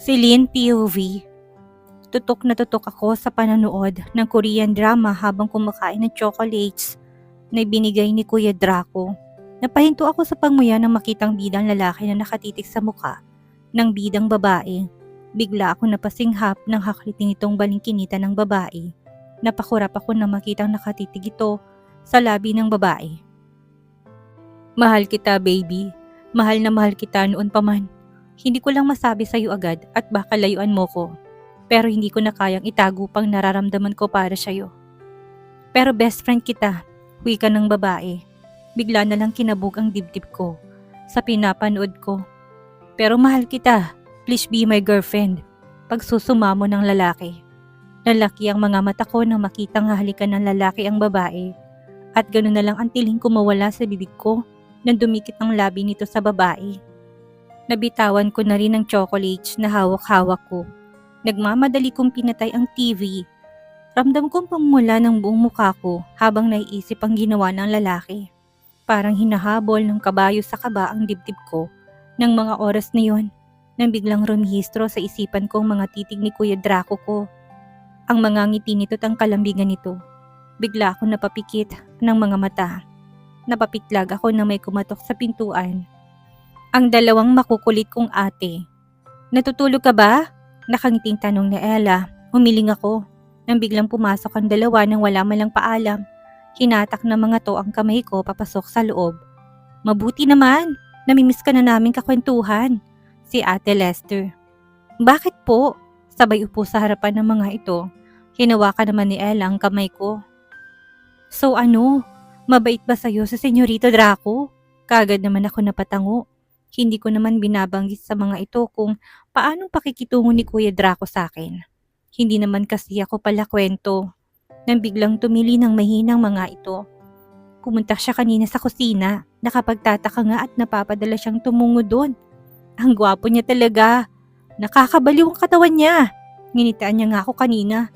Celine POV. Tutok na tutok ako sa panonood ng Korean drama habang kumakain ng chocolates na ibinigay ni Kuya Draco. Napahinto ako sa pangmuya nang makitang bidang lalaki na nakatitig sa muka ng bidang babae. Bigla ako napasinghap ng haklitin itong balingkinita ng babae. Napakurap ako nang makitang nakatitig ito sa labi ng babae. Mahal kita, baby. Mahal na mahal kita noon pa man. Hindi ko lang masabi sa iyo agad at baka layuan mo ko. Pero hindi ko na kayang itago pang nararamdaman ko para sa iyo. Pero best friend kita, wika ng babae. Bigla na lang kinabog ang dibdib ko sa pinapanood ko. Pero mahal kita, please be my girlfriend. Pagsusumamo ng lalaki. Nalaki ang mga mata ko nang makitang hahalikan ng lalaki ang babae. At ganoon na lang ang tiling ko mawala sa bibig ko nang dumikit ang labi nito sa babae. Nabitawan ko na rin ang chocolates na hawak-hawak ko. Nagmamadali kong pinatay ang TV. Ramdam kong pamumula ng buong mukha ko habang naiisip ang ginawa ng lalaki. Parang hinahabol ng kabayo sa kaba ang dibdib ko ng mga oras na yon nang biglang rumihistro sa isipan kong mga titig ni Kuya Draco ko. Ang mga ngiti nito at ang kalambigan nito. Bigla ako napapikit ng mga mata. Napapitlag ako na may kumatok sa pintuan. Ang dalawang makukulit kong ate. Natutulog ka ba? Nakangiting tanong ni Ella. Humiling ako. Nang biglang pumasok ang dalawa nang wala man lang paalam. Hinatak na mga to ang kamay ko papasok sa loob. Mabuti naman. Namimiss ka na namin kakwentuhan. Si Ate Lester. Bakit po? Sabay upo sa harapan ng mga ito. Hinawakan naman ni Ella ang kamay ko. So ano? Mabait ba sa'yo si Senyorito Draco? Kagad naman ako napatango. Hindi ko naman binabanggit sa mga ito kung paanong pakikitungo ni Kuya Draco sa akin. Hindi naman kasi ako pala kwento. Nang biglang tumili ng mahinang mga ito. Pumunta siya kanina sa kusina. Nakapagtataka nga at napapadala siyang tumungo doon. Ang gwapo niya talaga. Nakakabaliw ang katawan niya. Nginitaan niya nga ako kanina.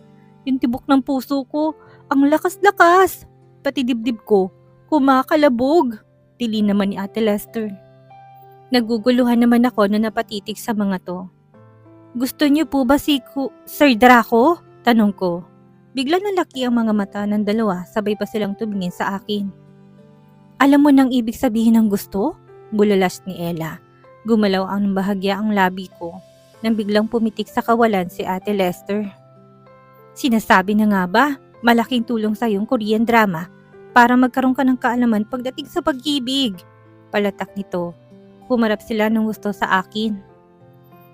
Yung tibok ng puso ko, ang lakas-lakas. Pati dibdib ko, kumakalabog. Tili naman ni Ate Lester. Naguguluhan naman ako na napatitig sa mga to. Gusto niyo po ba si Sir Draco? Tanong ko. Bigla nalaki ang mga mata ng dalawa, sabay pa silang tumingin sa akin. Alam mo nang ibig sabihin ng gusto? Bulalas ni Ella. Gumalaw ang bahagya ang labi ko, nang biglang pumitik sa kawalan si Ate Lester. Sinasabi na nga ba, malaking tulong sa iyong Korean drama para magkaroon ka ng kaalaman pagdating sa pag-ibig. Palatak nito. Pumarap sila ng gusto sa akin.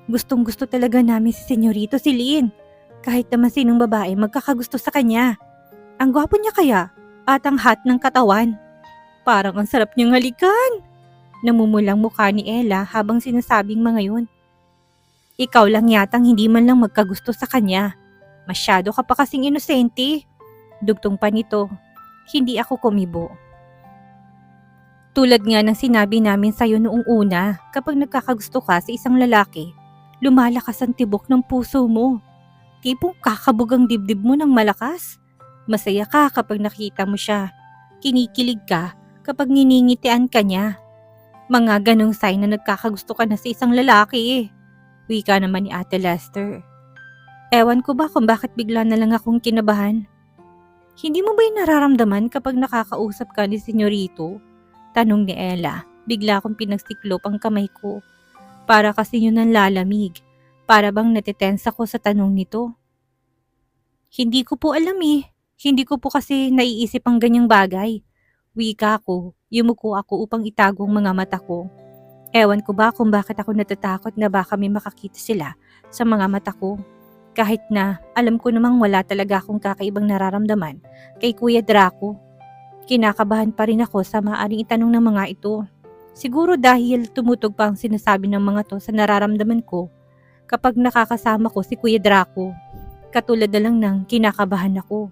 Gustong gusto talaga namin si Senyorito Celine. Kahit naman sinong babae magkakagusto sa kanya. Ang gwapo niya kaya at ang hot ng katawan. Parang ang sarap niyang halikan. Namumulang mukha ni Ella habang sinasabing mga yun. Ikaw lang yatang hindi man lang magkagusto sa kanya. Masyado ka pa kasing inosente. Dugtong pa nito. Hindi ako kumibo. Tulad nga ng sinabi namin sa'yo noong una, kapag nagkakagusto ka sa isang lalaki, lumalakas ang tibok ng puso mo. Tipong kakabog ang dibdib mo ng malakas. Masaya ka kapag nakita mo siya. Kinikilig ka kapag niningitian ka niya. Mga ganong sign na nagkakagusto ka na sa isang lalaki. Wika naman ni Ate Lester. Ewan ko ba kung bakit bigla na lang akong kinabahan. Hindi mo ba yung nararamdaman kapag nakakausap ka ni Senyorito? Tanong ni Ella. Bigla akong pinagsiklop ang kamay ko. Para kasi yun ang lalamig. Para bang natitense ako sa tanong nito. Hindi ko po alam eh. Hindi ko po kasi naiisip ang ganyang bagay. Wika ko. Yumuko ako upang itago ang mga mata ko. Ewan ko ba kung bakit ako natatakot na baka may makakita sila sa mga mata ko. Kahit na alam ko namang wala talaga akong kakaibang nararamdaman kay Kuya Draco. Kinakabahan pa rin ako sa maaaring itanong ng mga ito. Siguro dahil tumutog pa ang sinasabi ng mga to sa nararamdaman ko kapag nakakasama ko si Kuya Draco. Katulad na lang ng kinakabahan ako.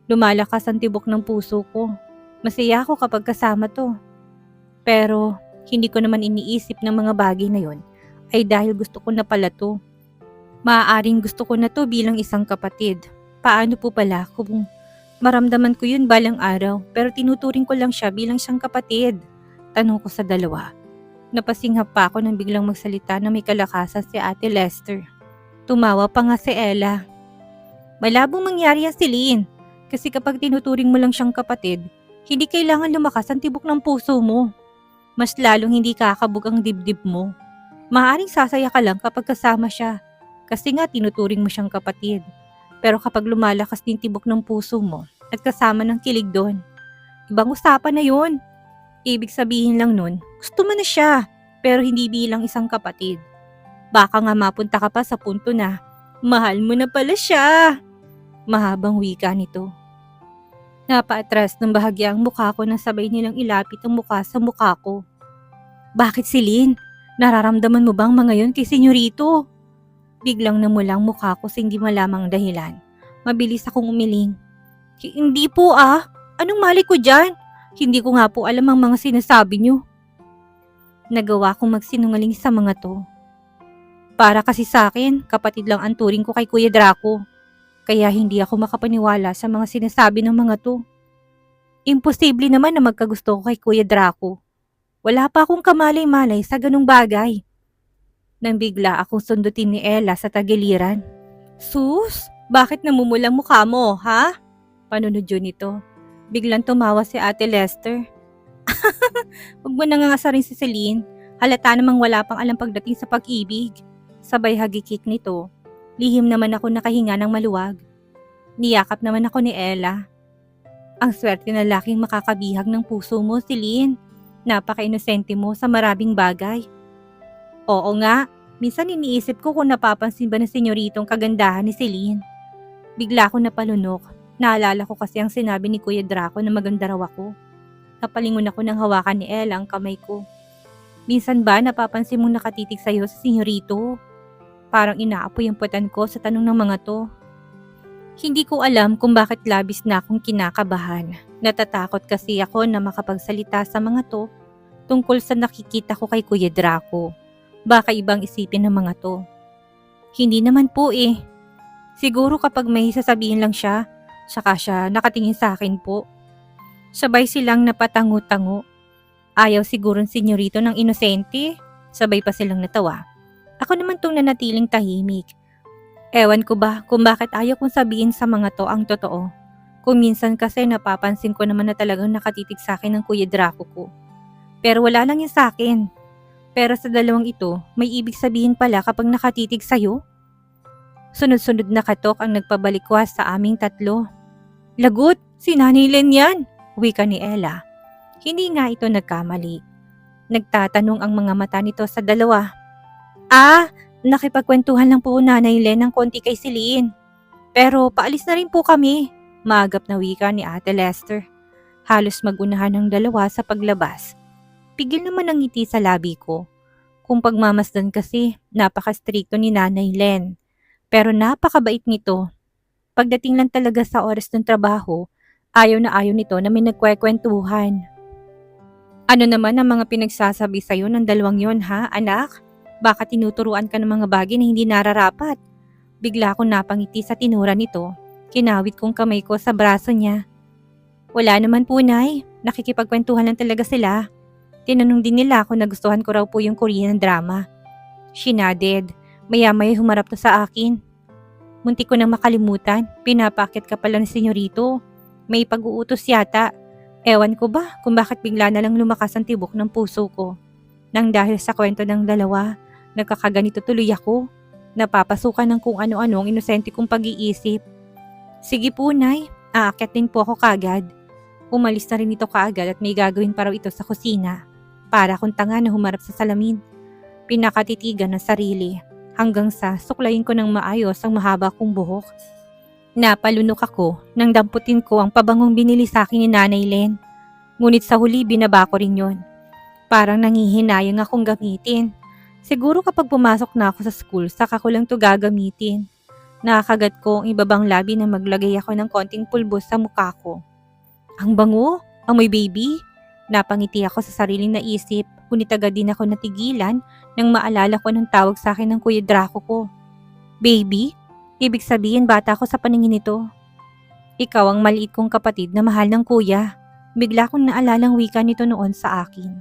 Lumalakas ang tibok ng puso ko. Masaya ako kapag kasama to. Pero hindi ko naman iniisip ng mga bagay na yon ay dahil gusto ko na pala to. Maaaring gusto ko na to bilang isang kapatid. Paano po pala kung maramdaman ko yun balang araw pero tinuturing ko lang siya bilang siyang kapatid? Tanong ko sa dalawa. Napasinghap pa ako nang biglang magsalita na may kalakasan si Ate Lester. Tumawa pa nga si Ella. Malabong mangyari yan, Celine. Kasi kapag tinuturing mo lang siyang kapatid, hindi kailangan lumakas ang tibok ng puso mo. Mas lalong hindi kakabog ang dibdib mo. Maaaring sasaya ka lang kapag kasama siya. Kasi nga tinuturing mo siyang kapatid. Pero kapag lumalakas din tibok ng puso mo at kasama ng kilig doon, ibang usapan na yun. Ibig sabihin lang nun, gusto mo na siya, pero hindi bilang isang kapatid. Baka nga mapunta ka pa sa punto na, mahal mo na pala siya. Mahabang wika nito. Napaatras ng bahagya ang mukha ko nang sabay nilang ilapit ang mukha sa mukha ko. Bakit, Celine? Nararamdaman mo bang mga yon kay Senyorito? Biglang namula ang mukha ko sa hindi malamang dahilan. Mabilis akong umiling. Hindi po ah. Anong mali ko dyan? Hindi ko nga po alam ang mga sinasabi niyo. Nagawa kong magsinungaling sa mga to. Para kasi sa akin, kapatid lang ang turing ko kay Kuya Draco. Kaya hindi ako makapaniwala sa mga sinasabi ng mga to. Imposible naman na magkagusto ko kay Kuya Draco. Wala pa akong kamalay-malay sa ganung bagay. Nang bigla akong sundutin ni Ella sa tagiliran. Sus, bakit namumulang mukha mo, ha? Panunod yun nito. Biglang tumawa si Ate Lester. Huwag mo nangangasarin si Celine. Halata namang wala pang alam pagdating sa pag-ibig. Sabay hagikik nito. Lihim naman ako nakahinga ng maluwag. Niyakap naman ako ni Ella. Ang swerte na laking makakabihag ng puso mo, Celine. Napaka-inosente mo sa maraming bagay. Oo nga, minsan iniisip ko kung napapansin ba ng senyoritong kagandahan ni Celine. Bigla ko napalunok. Naalala ko kasi ang sinabi ni Kuya Draco na maganda raw ako. Napalingon ako ng hawakan ni Ella ang kamay ko. Minsan ba napapansin mong nakatitig sa'yo sa senyorito? Parang inaapoy ang puwetan ko sa tanong ng mga to. Hindi ko alam kung bakit labis na akong kinakabahan. Natatakot kasi ako na makapagsalita sa mga to tungkol sa nakikita ko kay Kuya Draco. Baka ibang isipin ng mga to. Hindi naman po eh. Siguro kapag may sasabihin lang siya, saka siya nakatingin sa akin po. Sabay silang napatango-tango. Ayaw siguro ng senyorito ng inosente. Sabay pa silang natawa. Ako naman tong nanatiling tahimik. Ewan ko ba kung bakit ayaw kong sabihin sa mga to ang totoo. Kung minsan kasi napapansin ko naman na talagang nakatitig sa akin ng Kuya Draco ko. Pero wala lang yun sa akin. Pero sa dalawang ito, may ibig sabihin pala kapag nakatitig sa'yo. Sunod-sunod na katok ang nagpabalikwas sa aming tatlo. Lagot! Si Nanay Len yan! Wika ni Ella. Hindi nga ito nagkamali. Nagtatanong ang mga mata nito sa dalawa. Nakipagkwentuhan lang po Nanay Len ng konti kay Celine. Pero paalis na rin po kami. Maagap na wika ni Ate Lester. Halos magunahan ng dalawa sa paglabas. Pigil naman ang ngiti sa labi ko. Kung pagmamasdan kasi, napaka-stricto ni Nanay Len. Pero napakabait nito. Pagdating lang talaga sa oras ng trabaho, ayaw na ayaw nito na may nagkwekwentuhan. Ano naman ang mga pinagsasabi sa'yo ng dalawang yon ha, anak? Baka tinuturuan ka ng mga bagay na hindi nararapat. Bigla akong napangiti sa tinura nito. Kinawit kong kamay ko sa braso niya. Wala naman po, Nay. Nakikipagkwentuhan lang talaga sila. Tinanong din nila kung nagustuhan ko raw po yung Korean drama. She nodded. Maya-maya humarap to sa akin. Muntik ko nang makalimutan. Pinapakit ka pala ni senyorito. May pag-uutos yata. Ewan ko ba kung bakit bigla na lang lumakas ang tibok ng puso ko. Nang dahil sa kwento ng dalawa, nagkakaganito tuloy ako. Napapasukan ng kung ano-ano ang inosente kong pag-iisip. Sige po, Nay. Aakyat din po ako kaagad. Umalis na rin ito kaagad at may gagawin pa raw ito sa kusina. Para akong tanga na humarap sa salamin. Pinakatitigan ng sarili. Hanggang sa suklayin ko ng maayos ang mahaba kong buhok. Napalunok ako nang damputin ko ang pabangong binili sa akin ni Nanay Len. Ngunit sa huli binaba ko rin yon. Parang nangihinayang akong gamitin. Siguro kapag pumasok na ako sa school, saka ko lang to gagamitin. Nakakagat ko ang ibabang labi na maglagay ako ng konting pulbos sa mukha ko. Ang bango, amoy baby. Napangiti ako sa sariling naisip, ngunit agad din ako natigilan nang maalala ko ng tawag sa akin ng Kuya Draco ko. Baby? Ibig sabihin bata ako sa paningin nito. Ikaw ang maliit kong kapatid na mahal ng kuya. Bigla kong naalalang wika nito noon sa akin.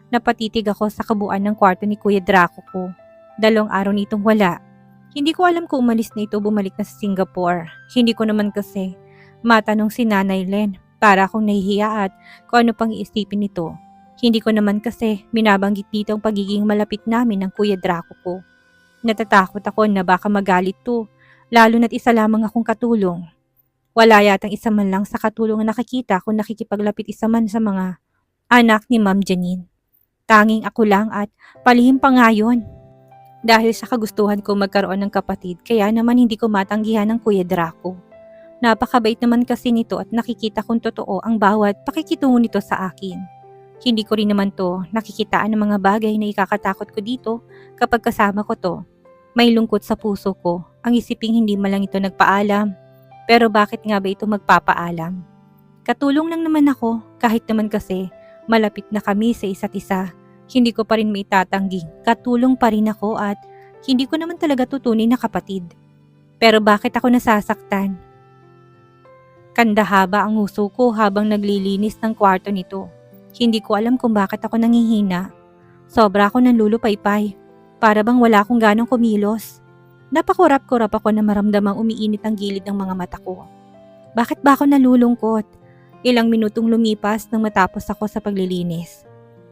Napatitig ako sa kabuuan ng kwarto ni Kuya Draco ko. 2 araw nitong wala. Hindi ko alam kung umalis na ito bumalik na sa Singapore. Hindi ko naman kasi matanong si Nanay Len para akong nahihiya at kung ano pang iisipin nito. Hindi ko naman kasi binabanggit dito ang pagiging malapit namin ng Kuya Draco ko. Natatakot ako na baka magalit to, lalo na't isa lamang akong katulong. Wala yatang isa man lang sa katulong na nakikita kung nakikipaglapit isa man sa mga anak ni Ma'am Janine. Tanging ako lang at palihim pa nga yun. Dahil sa kagustuhan ko magkaroon ng kapatid, kaya naman hindi ko matanggihan ng Kuya Draco. Napakabait naman kasi nito at nakikita kong totoo ang bawat pakikitungo nito sa akin. Hindi ko rin naman to nakikitaan ng mga bagay na ikakatakot ko dito kapag kasama ko to. May lungkot sa puso ko, ang isiping hindi man lang ito nagpaalam. Pero bakit nga ba ito magpapaalam? Katulong lang naman ako, kahit naman kasi malapit na kami sa isa't isa. Hindi ko pa rin may tatangging, katulong pa rin ako at hindi ko naman talaga tutunin na kapatid. Pero bakit ako nasasaktan? Kandahaba ang uso ko habang naglilinis ng kwarto nito. Hindi ko alam kung bakit ako nangihina. Sobra ako nanlulupaypay. Para bang wala akong ganong kumilos. Napakurap-kurap ako na maramdamang umiinit ang gilid ng mga mata ko. Bakit ba ako nalulungkot? Ilang minutong lumipas nang matapos ako sa paglilinis.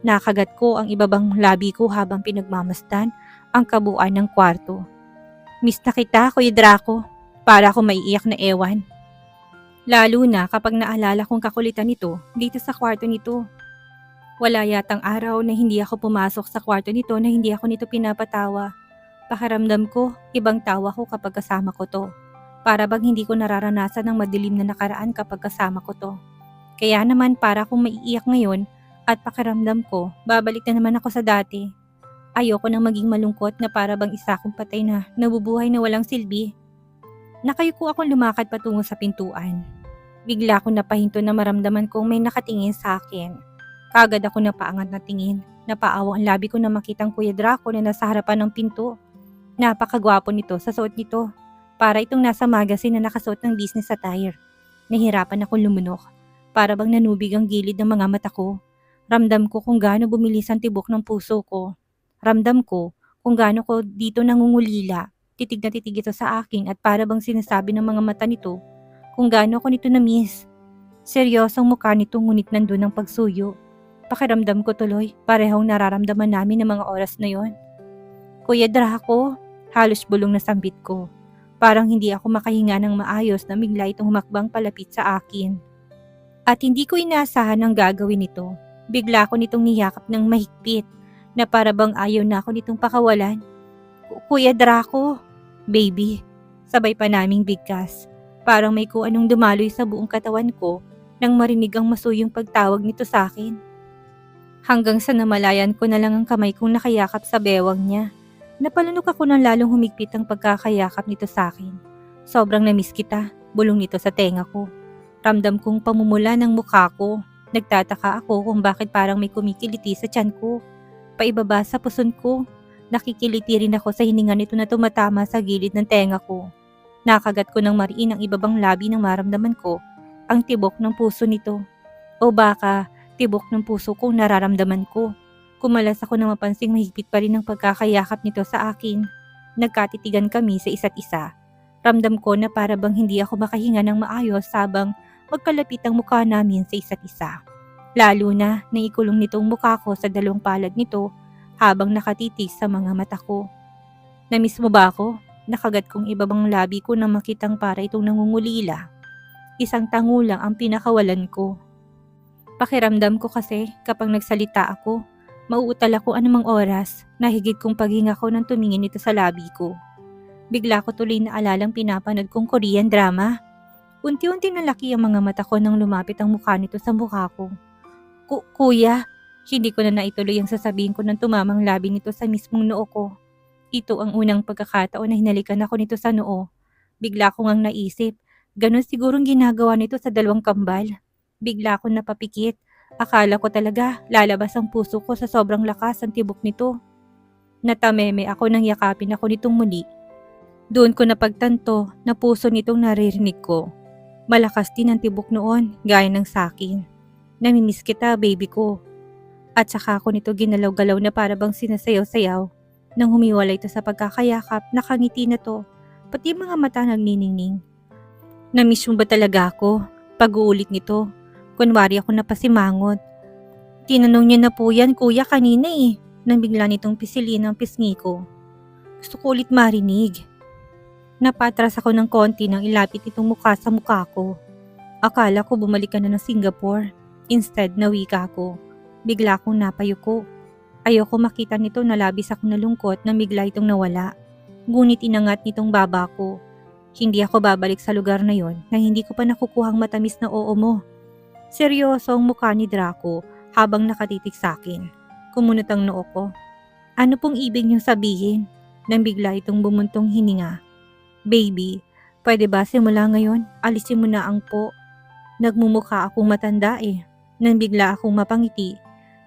Nakagat ko ang ibabang labi ko habang pinagmamasdan ang kabuuan ng kwarto. Miss na kita, Kuya Draco. Para ako maiiyak na ewan. Lalo na kapag naalala kong kakulitan nito dito sa kwarto nito. Wala yatang araw na hindi ako pumasok sa kwarto nito na hindi ako nito pinapatawa. Pakiramdam ko, ibang tawa ko kapag kasama ko to. Para bang hindi ko nararanasan ng madilim na nakaraan kapag kasama ko to. Kaya naman para akong maiiyak ngayon at pakiramdam ko, babalik na naman ako sa dati. Ayoko nang maging malungkot na para bang isa akong patay na nabubuhay na walang silbi. Nakayuko akong lumakad patungo sa pintuan. Bigla akong napahinto na maramdaman kong may nakatingin sa akin. Kagad ako napaangat na tingin. Napaawa ang labi ko na makitang Kuya Draco na nasa harapan ng pinto. Napakagwapo nito sa suot nito. Para itong nasa magazine na nakasuot ng business attire. Nahirapan akong lumunok. Para bang nanubig ang gilid ng mga mata ko. Ramdam ko kung gaano bumilis ang tibok ng puso ko. Ramdam ko kung gaano ko dito nangungulila. Titig na titig ito sa akin at para bang sinasabi ng mga mata nito kung gaano ko nito na-miss. Seryosong mukha nito ngunit nandun ang pagsuyo. Pakiramdam ko tuloy, parehong nararamdaman namin ng mga oras na yon. Kuya Draco, halos bulong na sambit ko. Parang hindi ako makahinga ng maayos na bigla itong humakbang palapit sa akin. At hindi ko inaasahan ang gagawin nito. Bigla ko nitong niyakap ng mahigpit na para bang ayaw na ako nitong pakawalan. Kuya Draco, baby, sabay pa naming bigkas. Parang may kung anong dumaloy sa buong katawan ko nang marinig ang masuyong pagtawag nito sa akin. Hanggang sa namalayan ko na lang ang kamay kong nakayakap sa bewang niya. Napalunok ako nang lalong humigpit ang pagkakayakap nito sa akin. Sobrang namiss kita, bulong nito sa tenga ko. Ramdam kong pamumula ng mukha ko. Nagtataka ako kung bakit parang may kumikiliti sa tiyan ko. Paibaba sa puson ko. Nakikiliti rin ako sa hininga nito na tumatama sa gilid ng tenga ko. Nakagat ko ng mariin ang ibabang labi ng maramdaman ko, ang tibok ng puso nito. O baka, tibok ng puso ko nararamdaman ko. Kumalas ako na mapansing mahigpit pa rin ang pagkakayakap nito sa akin. Nagkatitigan kami sa isa't isa. Ramdam ko na para bang hindi ako makahinga ng maayos habang magkalapit ang mukha namin sa isa't isa. Lalo na naikulong nitong mukha ko sa dalawang palad nito habang nakatitig sa mga mata ko. Namiss mo ba ako? Nakagat kong ibabang labi ko nang makitang para itong nangungulila. Isang tango lang ang pinakawalan ko. Pakiramdam ko kasi kapag nagsalita ako, mauutal ako anumang oras na higit kong paghinga ko nang tumingin ito sa labi ko. Bigla ko tuloy na alalang pinapanood kong Korean drama. Unti-unti nalaki ang mga mata ko nang lumapit ang mukha nito sa mukha ko. Kuya, hindi ko na naituloy ang sasabihin ko nang tumamang labi nito sa mismong noo ko. Ito ang unang pagkakataon na hinalikan ako nito sa noo. Bigla ko ngang naisip, ganun sigurong ginagawa nito sa dalawang kambal. Bigla akong napapikit. Akala ko talaga lalabas ang puso ko sa sobrang lakas ang tibok nito. Natameme ako nang yakapin ako nitong muli. Doon ko napagtanto na puso nitong naririnig ko. Malakas din ang tibok noon, gaya ng sakin. Namimiss kita, baby ko. At saka ako nito ginalaw-galaw na para bang sinasayaw-sayaw. Nang humiwalay ito sa pagkakayakap, nakangiti na to, pati mga mata nagniningning. Namiss mo ba talaga ako? Pag-uulit nito, kunwari ako napasimangot. Tinanong niya na po yan kuya kanina nang bigla nitong pisilin ang pisngi ko. Gusto ko ulit marinig. Napatras ako ng konti nang ilapit itong mukha sa mukha ko. Akala ko bumalik ka na ng Singapore. Instead, nawika ko. Bigla akong napayuko. Ayoko makita nito na labis ako nalungkot na bigla itong nawala. Ngunit inangat nitong baba ko. Hindi ako babalik sa lugar na yon na hindi ko pa nakukuhang matamis na oo mo. Seryoso ang mukha ni Draco habang nakatitig sa akin. Kumunot ang noo ko. Ano pong ibig niyong sabihin? Nang bigla itong bumuntong hininga. Baby, pwede ba simula ngayon? Alisin mo na ang po. Nagmumukha akong matanda Nang bigla akong mapangiti.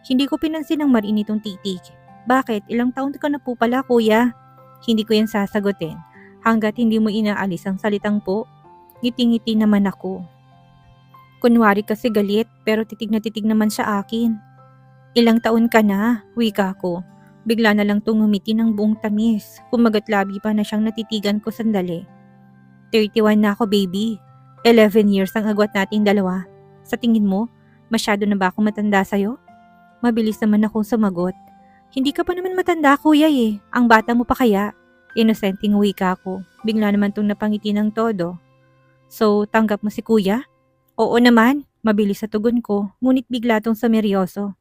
Hindi ko pinansin ang mariin itong titig. Bakit? Ilang taon ka na po pala kuya? Hindi ko yan sasagutin. Hanggat hindi mo inaalis ang salitang po. Ngiti-ngiti naman ako. Kunwari kasi galit pero titig na titig naman siya akin. Ilang taon ka na? Wika ko. Bigla na lang tungumiti ng buong tamis. Kumagat labi pa na siyang natitigan ko sandali. 31 na ako baby. 11 years ang agwat nating dalawa. Sa tingin mo, masyado na ba ako matanda sa'yo? Mabilis naman akong sumagot. Hindi ka pa naman matanda kuya Ang bata mo pa kaya? Inosenteng wika ko. Bigla naman itong napangiti ng todo. So, tanggap mo si kuya? Oo naman. Mabilis sa tugon ko. Ngunit bigla itong sameryoso.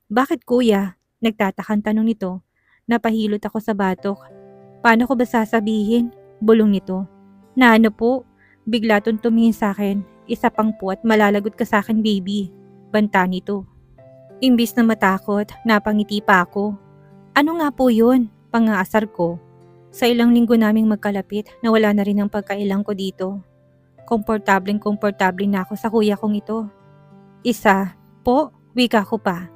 Bakit kuya? Nagtatakang tanong nito. Napahilot ako sa batok. Paano ko ba sasabihin? Bulong nito. Na ano po? Bigla itong tumingin sa akin. Isa pang po at malalagot ka sa akin baby. Banta nito. Imbis na matakot, napangiti pa ako. Ano nga po yun? Pangaasar ko. Sa ilang linggo naming magkalapit, nawala na rin ang pagkailang ko dito. Komportableng na ako sa kuya kong ito. Isa, po, wika ko pa.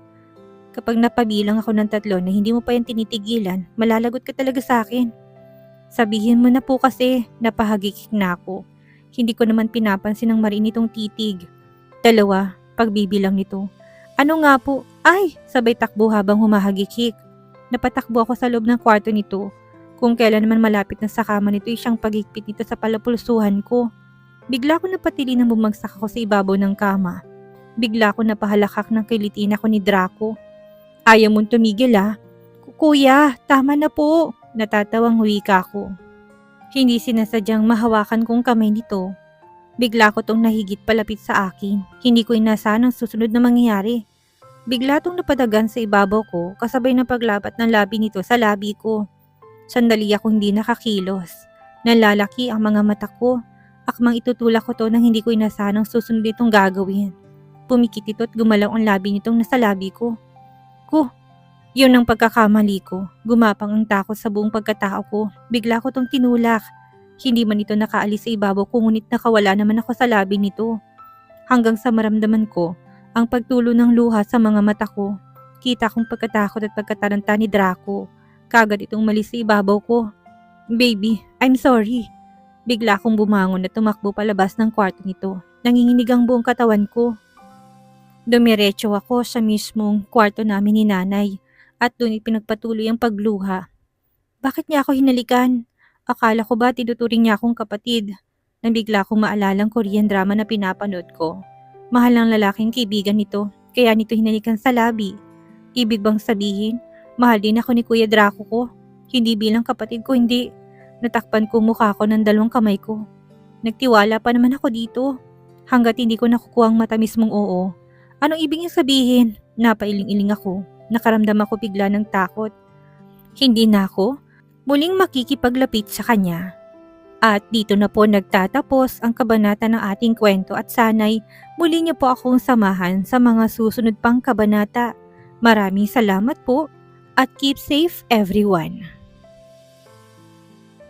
Kapag napabilang ako ng 3 na hindi mo pa yan tinitigilan, malalagot ka talaga sa akin. Sabihin mo na po kasi, napahagikik na ako. Hindi ko naman pinapansin ang mariin itong titig. 2, pagbibilang nito. Ano nga po? Ay! Sabay takbo habang humahagikik. Napatakbo ako sa loob ng kwarto nito. Kung kailan naman malapit na sa kama nito siyang pagigpit nito sa palapulsuhan ko. Bigla ko napatili nang bumagsak ako sa ibabaw ng kama. Bigla ko napahalakak ng kilitin ako ni Draco. Ayaw mong tumigil Kuya, tama na po. Natatawang wika ko. Hindi sinasadyang mahawakan kong kamay nito. Bigla ko tong nahigit palapit sa akin. Hindi ko inasahan ang susunod na mangyayari. Bigla tong napadagan sa ibabaw ko kasabay ng paglapat ng labi nito sa labi ko. Sandali akong hindi nakakilos. Nalalaki ang mga mata ko. Akmang itutulak ko to nang hindi ko inasahan ang susunod itong gagawin. Pumikit ito at gumalaw ang labi nitong nasa labi ko. Yun ang pagkakamali ko. Gumapang ang takot sa buong pagkatao ko. Bigla ko tong tinulak. Hindi man ito nakaalis sa ibabaw ko ngunit nakawala naman ako sa labi nito. Hanggang sa maramdaman ko ang pagtulo ng luha sa mga mata ko. Kita kong pagkatakot at pagkataranta ni Draco. Kagad itong malis sa ibabaw ko. Baby, I'm sorry. Bigla akong bumangon at tumakbo palabas ng kwarto nito. Nanginginig ang buong katawan ko. Dumiretso ako sa mismong kwarto namin ni nanay. At doon ipinagpatuloy ang pagluha. Bakit niya ako hinalikan? Akala ko ba tinuturing niya akong kapatid? Nang bigla akong maalala ang Korean drama na pinapanood ko. Mahal ng lalaking kaibigan nito, kaya nito hinalikan sa labi. Ibig bang sabihin, mahal din ako ni Kuya Draco ko? Hindi bilang kapatid ko, hindi. Natakpan ko mukha ko ng 2 kamay ko. Nagtiwala pa naman ako dito. Hanggat hindi ko nakukuha ang matamis mong oo. Anong ibig niyang sabihin? Napailing-iling ako. Nakaramdam ako bigla ng takot. Hindi na ako muling makikipaglapit sa kanya. At dito na po nagtatapos ang kabanata ng ating kwento at sana'y muli niyo po akong samahan sa mga susunod pang kabanata. Maraming salamat po at keep safe everyone.